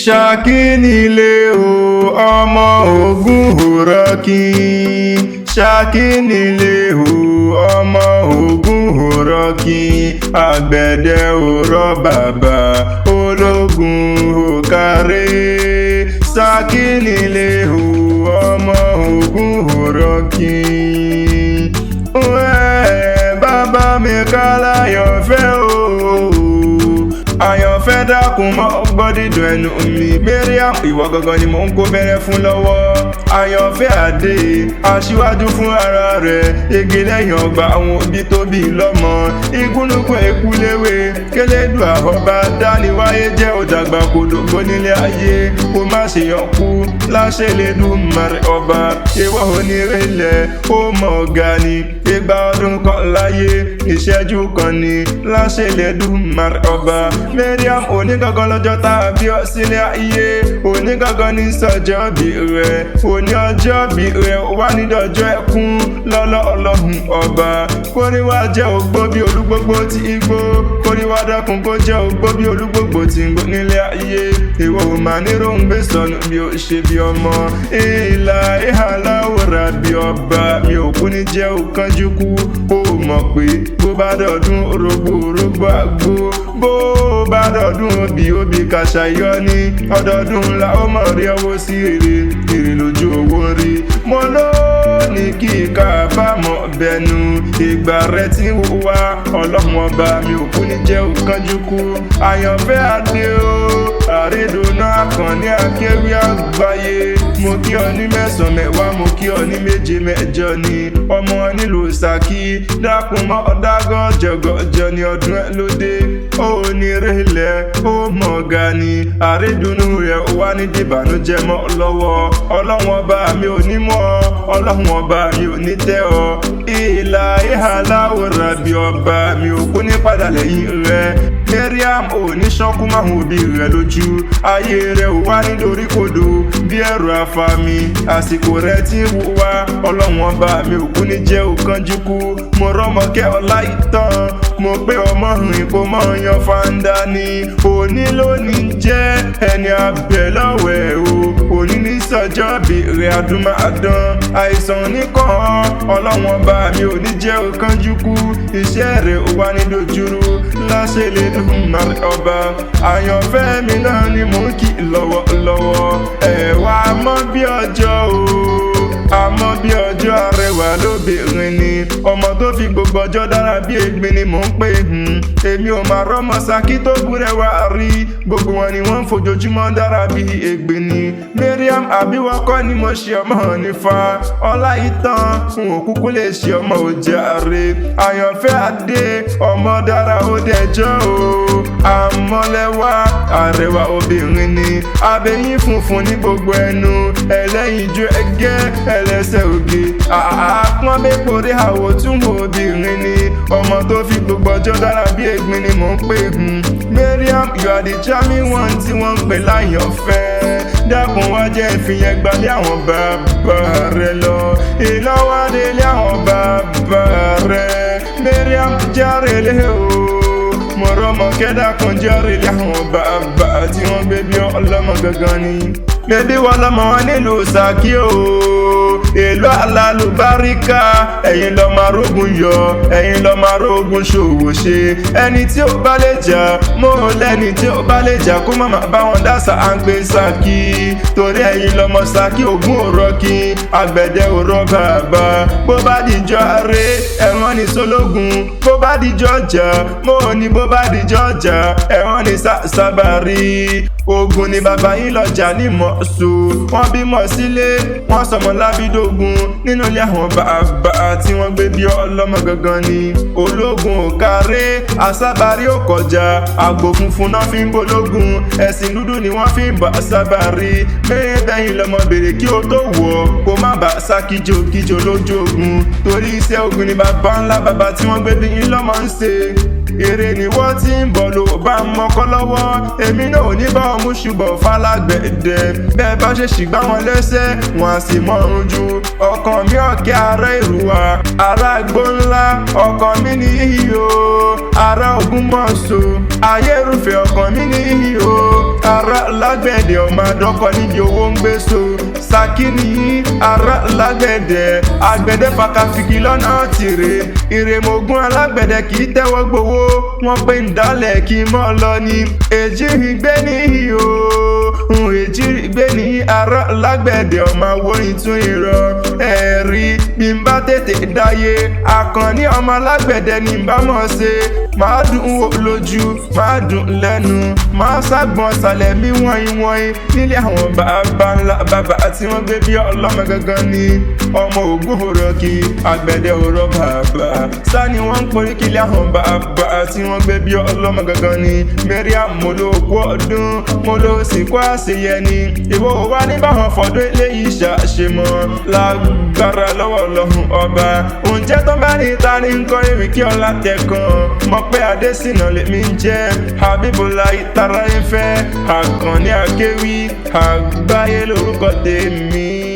Saki nílé o ọmọ ogun Oriki. Saki nílé o ọmọ ogun Oriki. Àgbẹ̀dẹ òrọ̀ bàbá ológun òkàrè. Saki nílé o ọmọ ogun Oriki. Bàbá mi kálá àyànfẹ́ o. Àyànfẹ́ dákun mọ́ gbọ́ dídùn ẹnu mi. Mariam ìwọ gangan ni mò ń kó bẹ̀rẹ̀ fún lọ́wọ́. Àyànfẹ́ àdé aṣíwájú fún ara rẹ̀. Igi lẹ́yìn ọgbà àwọn òbí tó bí lọ́mọ. Igúnnugún èkúléwé kélédùn àhọ́bá dániwáyé jẹ́ òdàgbà kòdògbó nílé ayé. Kó má ṣe yàn kú láṣẹ Elédùmarè ọba. Ìwọ onírẹ̀lẹ̀ ó mọ̀ ọ̀gá ni. Ìgbà ọdún kan láyé ìṣẹ́jú kan ni láṣẹ Elédùmarè ọba. Mariam onígangan lọ́jọ́ tá a bí ọ sílé ayé. Onígangan ní sọ́jọ́ bí rẹ̀. Òní ọjọ́ bí rẹ̀ wá nídọ̀jọ́ ẹkún lọ́lọ́ ọlọ́run ọba. Kóríwá jẹ́ ògbó bí olúgbógbó tí igbó. Kóríwá dákun kó jẹ́ ògbó bí olúgbógbó tí ń gbó nílé ayé. Ìwọ ò máa ní ròǹgbé sọnù bí ó ṣe bí ọmọ. Ìlà ìhàláwòrán bí ọba. Mi ò kú ní jẹ́ òkánjú kú. Ó mọ̀ pé bó bá dọ̀dún orógbó àgbo. Bó bá dọ̀dún obì kàṣà yọ ní ọdọọdún ńlá ó mọ̀ rí ọwọ́ sí èrè lójú owó rí. Mo ló ní kí kábàámọ̀ bẹnu ìgbà rẹ tí ń wá ọlọ́run ọba. Mi ò kú ní jẹ́ òkánjú kú. Àyànfẹ́ àdé o àrídùnú Akanni Akewi Agbaye. Mo kí ọ ní mẹ́sàn-án mẹ́wàá, mo kí ọ ní méje mẹ́jọ ni. Ọmọ nílùú Saki dákun mọ́ ọ̀dágọ́ jọgọjọ ní ọdún ẹ lóde. Ó ní rẹ̀lẹ̀ ó mọ̀ ọ̀gá ni. Àrídùnú rẹ̀ wá ní dìbànújẹ́ mọ́ lọ́wọ́. Ọlọ́run ọba mi ò ní mọ̀ ọ́, ọlọ́run ọba mi ò ní tẹ́ ọ. Ìlà ìhàláwòrán bí ọba. Mi ò kú ní padà lẹ́yìn rẹ̀. Mariam ò ní ṣánkú máhùn òbí rẹ̀ lójú. Ayé rẹ̀ ò wá ní dorí kodò bí ẹ̀rù àfàmì. Àsìkò rẹ̀ tí ń wá ọlọ́run ọba mi ò kú ní jẹ́ òkánjú kú. Mo rọ́mọkẹ́ ọlá ìtàn. Mo pé ọmọ rìn kó mọ̀ yan fanda ni. Òní lónìí jẹ́ ẹni abẹ lọ́wẹ̀ o. Òní ní sọ́jọ́ bí rẹ̀ adúmáadán. Àìsàn nìkan ọlọ́run ọba mi ò ní jẹ́ òkánjú kú. Iṣẹ́ rẹ̀ ò wá ní dojúrú láṣẹ Elédùmarè ọba. Àyànfẹ́ mi náà ni mò ń kí lọ́wọ́lọ́wọ́. Ẹ̀wà mọ́ bí ọjọ́ o. Àmọ́ bí ọjọ́ arẹwà lóbìnrin ni. Ọmọ tó fi gbogbo ọjọ́ dára bí egbin ni mò ń pè. Èmi ò máa rọ́mọ Saki tó búrẹ́wà rí. Gbogbo wọn ni wọ́n ń fojoojúmọ́ dára bí egbin ni. Mariam àbíwọ́kọ́ ni mo ṣe ọmọ nífa. Ọlá ìtàn fún òkúkú lè ṣe ọmọ òjàre. Àyànfẹ́ àdé ọmọ dára ó dẹjọ́ o. Àmọ́lẹ́wà arẹwà obìnrin ni. Abẹ́yín funfun ní gbogbo ẹnu. Ẹlẹ́yinjú ẹgẹ́ ẹlẹ́sẹ̀ òge. Àpọ́n mẹ́pọ̀ rí àwọ̀ tún obìnrin ni. Ọmọ tó fi gbogbo ọjọ́ dára bí egbin ni mò ń pè. Mariam you are the charming one tí wọ́n ń pè láyànfẹ́. Dákun wá jẹ́ ìfìyẹn gbalẹ̀ àwọn bàbá rẹ̀ lọ. Ìlọ́wọ́dé lé àwọn bàbá rẹ̀. Mariam járe lé o. Mo rọ́mọ kẹ́dà kan járe lé àwọn bàbá tí wọ́n gbé bí ọlọ́mọ gangan ni. Bébí wọn lọ́mọ wọn nílùú Saki o. Èlò alálùbáríkà. Ẹ̀yin lọ máa rógun yọ. Ẹ̀yin lọ máa rógun ṣòwò ṣe. Ẹni tí ó bá lè jà mo lẹ́ni tí ó bá lè jà kó má má bá wọn dásà à ń gbé Saki. Torí ẹ̀yin lọmọ Saki ogun Oriki. Àgbẹ̀dẹ òrọ̀ bàbá. Bó bá dìjọ́ aré ẹ̀wọ̀n ní sólógun. Bó bá dìjọ́ jà mo ní bó bá dìjọ́ jà ẹ̀wọ̀n ní sábàrí. Ogun ni bàbá yín lọ́jà ní mọ̀ọ́sù. Wọ́n bímọ sílé wọ́n sọmọ lábídógún. Nínú ilé àwọn bàbá tí wọ́n gbé bí ọlọ́mọ gangan ni. Ológun ò káré àsábàrí ò kọjá. Àgbò funfun náà fi ń bológun. Ẹ̀sìn dúdú ni wọ́n fi ń bá sábàrí. Bẹ́yìn lọ́mọ bèrè kí o tó wọ̀ kó má bàa sá kíjokíjo lójú ogun. Torí iṣẹ́ ogun ni bàbá ńlá bàbá tí wọ́n gbé bí yín lọ́mọ ń ṣe. Èrè ni wọ́n ti ń bọ̀ ló bá ń mọ́kọ́ lọ́wọ́. Èmi náà ò ní bá ọmú ṣùgbọ́n falágbẹ̀dẹ. Bẹ́ẹ̀ bá ṣe ṣìgbà wọn lẹ́sẹ̀ wọn á sì mọ́run ju. Ọkàn mi ọ̀kẹ́ ará Ìrúwà ará Igbó ńlá. Ọkàn mi ní ihò ará Ògúnmọ̀ṣọ́. Ayérúfẹ́ ọkàn mi ní ihò ará alágbẹ̀dẹ ọmọ àdọ́kọ níbi owó ń gbé so. Saki ní ará lágbẹ̀dẹ àgbẹ̀dẹ fàkàfìkì lọ́nà tìrẹ. Ìrèmọ̀gún alágbẹ̀dẹ kì í tẹ́wọ́ gbowó, wọ́n pé ń dálẹ̀ kí mọ́ lọ ni. Èjìrì gbé níhì o, èjìrì gbé ní ará lágbẹ̀dẹ ọmọ awórin tún ìrọ̀. Ẹ̀rí bí n bá tètè dáyé, Àkànní ọmọ alágbẹ̀dẹ ní n bá mọ̀ ṣe. Máa dùn wò lójú, máa dùn lẹ́nu, máa ṣàgbọ̀n ṣàlẹ̀ mí wọ́nyí nílé àwọn bàbá ńlá bàbá tí wọ́n gbé bí ọlọ́mọ gangan ni. Ọmọ ògún Oriki àgbẹ̀dẹ òrọ̀ bàbá sá ni wọ́n ń porí kílé àwọn bàbá tí wọ́n gbé bí ọlọ́mọ gangan ni. Mariam mo ló kú ọdún, mo ló sì kó àṣeyẹ ni. Ìwọ wá ní báwọn fọdún eléyìí ṣàṣemọ́ lágbára lọ́wọ́ Ọlọ́run ọba. Oúnjẹ tó bá ní ta ní nǹkan èmi kí ọlá tẹ̀kan. Mọ̀ pé Adésínà lèmi ń jẹ́ Habibullah ìtara ìfẹ́. Akanni Akewi Agbaye lórúkọ tèmi.